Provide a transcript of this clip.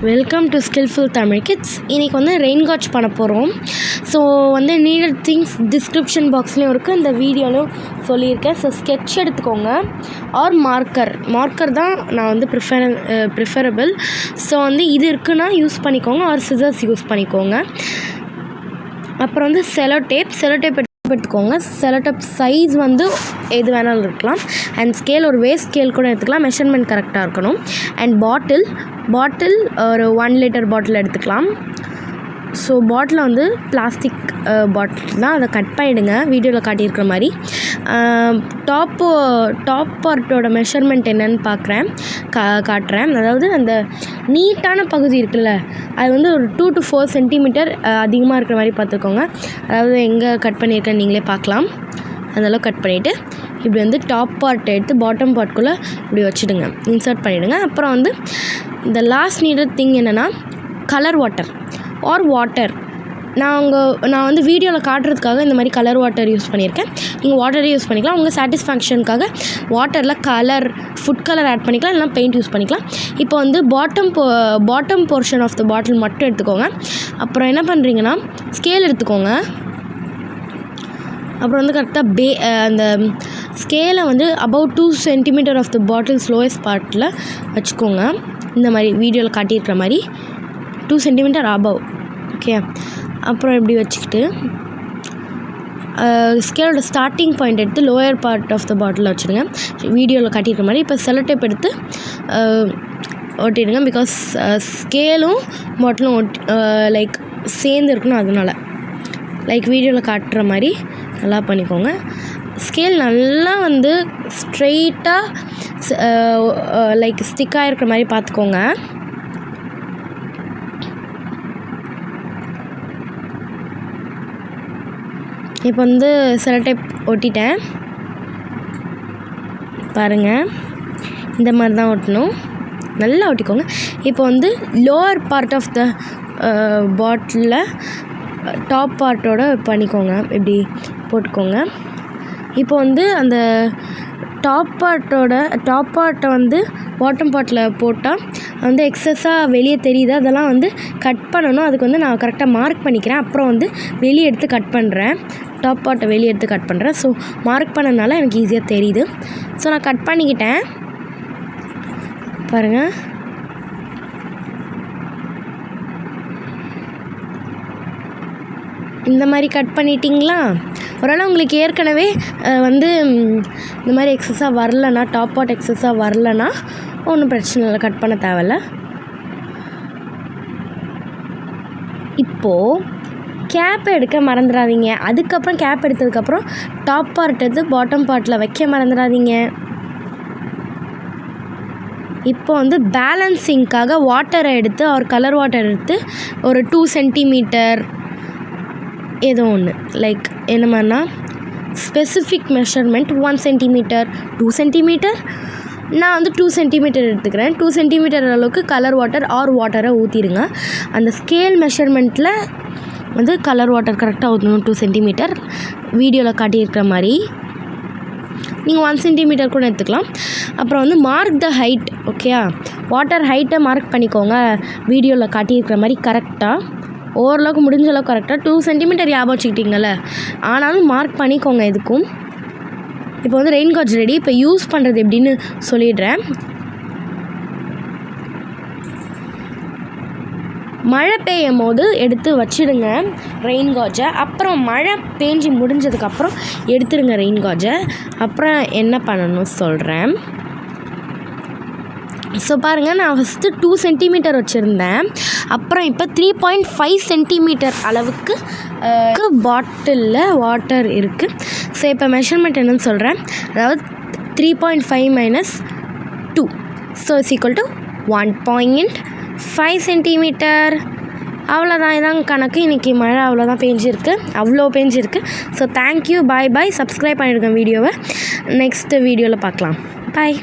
Welcome to skilful Tamil kids. இன்றைக்கி வந்து rain காட்ச் பண்ண போகிறோம். ஸோ வந்து நீடட் திங்ஸ் டிஸ்கிரிப்ஷன் பாக்ஸ்லேயும் இருக்குது, இந்த வீடியோலையும் சொல்லியிருக்கேன். ஸோ ஸ்கெட்ச் எடுத்துக்கோங்க ஆர் மார்க்கர் தான் நான் வந்து ப்ரிஃபரபிள். ஸோ வந்து இது இருக்குன்னா யூஸ் பண்ணிக்கோங்க ஆர் சிசர்ஸ் யூஸ் பண்ணிக்கோங்க. அப்புறம் வந்து செலோடேப் எடுத்துக்கோங்க. செலோடேப் சைஸ் வந்து எது வேணாலும் இருக்கலாம். அண்ட் ஸ்கேல் ஒரு வேஸ்ட் ஸ்கேல் கூட எடுத்துக்கலாம், மெஷர்மெண்ட் கரெக்டாக இருக்கணும். அண்ட் பாட்டில் ஒரு 1 லிட்டர் பாட்டில் எடுத்துக்கலாம். ஸோ பாட்டில் வந்து பிளாஸ்டிக் பாட்டில் தான், அதை கட் பண்ணிவிடுங்க வீடியோவில் காட்டியிருக்கிற மாதிரி. டாப் பார்ட்டோட மெஷர்மெண்ட் என்னன்னு காட்டுறேன். அதாவது அந்த நீட்டான பகுதி இருக்குல்ல, அது வந்து ஒரு 2 to 4 சென்டிமீட்டர் அதிகமாக இருக்கிற மாதிரி பார்த்துக்கோங்க. அதாவது எங்கே கட் பண்ணியிருக்கேன்னு நீங்களே பார்க்கலாம். அதெல்லாம் கட் பண்ணிவிட்டு இப்படி வந்து டாப் பார்ட் எடுத்து பாட்டம் பார்ட்குள்ளே இப்படி வச்சுடுங்க, இன்சர்ட் பண்ணிவிடுங்க. அப்புறம் வந்து இந்த லாஸ்ட் நீடட் திங் என்னென்னா கலர் வாட்டர் ஆர் வாட்டர். நான் வந்து வீடியோவில் காட்டுறதுக்காக இந்த மாதிரி கலர் வாட்டர் யூஸ் பண்ணியிருக்கேன். நீங்கள் வாட்டரே யூஸ் பண்ணிக்கலாம். உங்கள் சாட்டிஸ்ஃபேக்ஷனுக்காக வாட்டரில் ஃபுட் கலர் ஆட் பண்ணிக்கலாம், இல்லைனா பெயிண்ட் யூஸ் பண்ணிக்கலாம். இப்போ வந்து பாட்டம் போர்ஷன் ஆஃப் த பாட்டில் மட்டும் எடுத்துக்கோங்க. அப்புறம் என்ன பண்ணுறீங்கன்னா ஸ்கேல் எடுத்துக்கோங்க. அப்புறம் வந்து கரெக்டாக அந்த ஸ்கேலை வந்து about 2 centimetre of the bottle lowest பார்ட்டில் வச்சுக்கோங்க. இந்த மாதிரி வீடியோவில் காட்டியிருக்கிற மாதிரி 2 சென்டிமீட்டர் அபவ். ஓகே, அப்புறம் இப்படி வச்சுக்கிட்டு ஸ்கேலோட ஸ்டார்டிங் பாயிண்ட் எடுத்து லோயர் பார்ட் ஆஃப் த பாட்டிலில் வச்சுடுங்க, வீடியோவில் காட்டியிருக்கிற மாதிரி. இப்போ செலோடேப் எடுத்து ஒட்டிடுங்க. பிகாஸ் ஸ்கேலும் பாட்டிலும் லைக் சேர்ந்து இருக்கணும், அதனால லைக் வீடியோவில் காட்டுற மாதிரி நல்லா பண்ணிக்கோங்க. ஸ்கேல் நல்லா வந்து ஸ்ட்ரெயிட்டாக லைக் ஸ்டிக்காக இருக்கிற மாதிரி பார்த்துக்கோங்க. இப்போ வந்து செலோடேப் ஒட்டிட்டேன் பாருங்கள், இந்த மாதிரி தான் ஒட்டணும், நல்லா ஒட்டிக்கோங்க. இப்போ வந்து லோவர் பார்ட் ஆஃப் த பாட்டிலில் டாப் பார்ட்டோட பண்ணிக்கோங்க, இப்படி போட்டுக்கோங்க. இப்போ வந்து அந்த டாப் பார்ட்டை வந்து பாட்டம் பார்ட்டில் போட்டால் வந்து எக்ஸஸாக வெளியே தெரியுது, அதெல்லாம் வந்து கட் பண்ணணும். அதுக்கு வந்து நான் கரெக்டாக மார்க் பண்ணிக்கிறேன். அப்புறம் வந்து வெளியே எடுத்து கட் பண்ணுறேன், டாப் பார்ட்டை வெளியே எடுத்து கட் பண்ணுறேன். ஸோ மார்க் பண்ணனால எனக்கு ஈஸியாக தெரியுது. ஸோ நான் கட் பண்ணிக்கிட்டேன் பாருங்கள். இந்த மாதிரி கட் பண்ணிட்டீங்களா? ஒருவேளை உங்களுக்கு ஏற்கனவே வந்து இந்த மாதிரி எக்ஸஸாக வரலன்னா, டாப் பார்ட் எக்ஸஸாக வரலன்னா ஒன்றும் பிரச்சனை இல்லை, கட் பண்ண தேவையில்ல. இப்போது கேப் எடுக்க மறந்துடாதீங்க. அதுக்கப்புறம் கேப் எடுத்ததுக்கப்புறம் டாப் பார்ட் எடுத்து பாட்டம் பார்ட்டில் வைக்க மறந்துடாதீங்க. இப்போ வந்து பேலன்சிங்க்காக வாட்டரை எடுத்து கலர் வாட்டர் எடுத்து ஒரு 2 சென்டிமீட்டர் ஏதோ ஒன்று, லைக் என்ன மாதிரினா ஸ்பெசிஃபிக் மெஷர்மெண்ட் 1 சென்டிமீட்டர் 2 சென்டிமீட்டர். நான் வந்து 2 சென்டிமீட்டர் எடுத்துக்கிறேன். 2 சென்டிமீட்டர் அளவுக்கு கலர் வாட்டர் ஆர் வாட்டரை ஊற்றிடுங்க. அந்த ஸ்கேல் மெஷர்மெண்ட்டில் வந்து கலர் வாட்டர் கரெக்டாக ஊற்றணும். 2 சென்டிமீட்டர் வீடியோவில் காட்டியிருக்கிற மாதிரி. நீங்கள் 1 சென்டிமீட்டர் கூட எடுத்துக்கலாம். அப்புறம் வந்து மார்க் த ஹைட். ஓகேயா, வாட்டர் ஹைட்டை மார்க் பண்ணிக்கோங்க வீடியோவில் காட்டியிருக்கிற மாதிரி கரெக்டாக, ஓரளவுக்கு முடிஞ்ச அளவுக்கு கரெக்டாக. 2 சென்டிமீட்டர் ஞாபகம் வச்சுக்கிட்டீங்கள்ல, ஆனாலும் மார்க் பண்ணிக்கோங்க இதுக்கும். இப்போ வந்து ரெயின் காட்ச் ரெடி. இப்போ யூஸ் பண்ணுறது எப்படின்னு சொல்லிடுறேன். மழை பெய்யும் போது எடுத்து வச்சிடுங்க ரெயின் காட்சை. அப்புறம் மழை பேஞ்சு முடிஞ்சதுக்கப்புறம் எடுத்துடுங்க ரெயின் காட்சை. அப்புறம் என்ன பண்ணணும்னு சொல்கிறேன். ஸோ பாருங்கள், நான் ஃபஸ்ட்டு 2 சென்டிமீட்டர் வச்சுருந்தேன். அப்புறம் இப்போ 3.5 சென்டிமீட்டர் அளவுக்கு பாட்டிலில் வாட்டர் இருக்குது. ஸோ இப்போ மெஷர்மெண்ட் என்னன்னு சொல்கிறேன். அதாவது 3.5 - 2 so is equal to 1.5 centimetre. அவ்வளோதான், இதாங்க கணக்கு. இன்றைக்கி மழை அவ்வளோ பேஞ்சிருக்கு. ஸோ தேங்க்யூ, பாய். சப்ஸ்கிரைப் பண்ணிடுங்க வீடியோவை. நெக்ஸ்ட்டு வீடியோவில் பார்க்கலாம். பாய்.